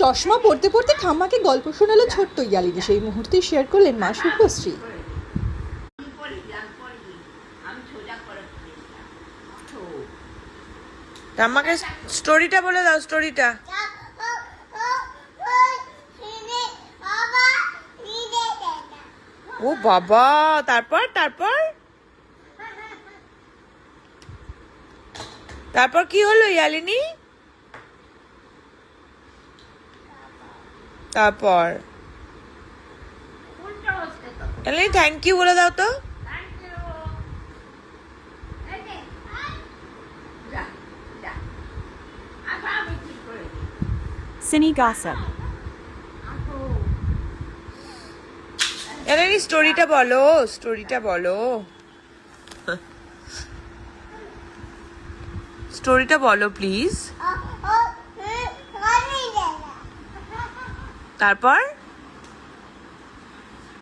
চশমা পড়তে পড়তে ঠাম্মাকে গল্প শোনালো ছোট্ট ইয়ালিনী। সেই মুহূর্তে শেয়ার করলেন মা শুভশ্রী। ঠাম্মাকে স্টোরিটা বলে দাও, স্টোরিটা। ও বাবা, তারপর তারপর তারপর কি হলো ইয়ালিনী? তারপর ইয়ালিনী থ্যাংক ইউ বলে দাও তো। Cine gossip. ইয়ালিনী স্টোরিটা বলো, স্টোরিটা বলো, স্টোরিটা বলো প্লিজ। তারপর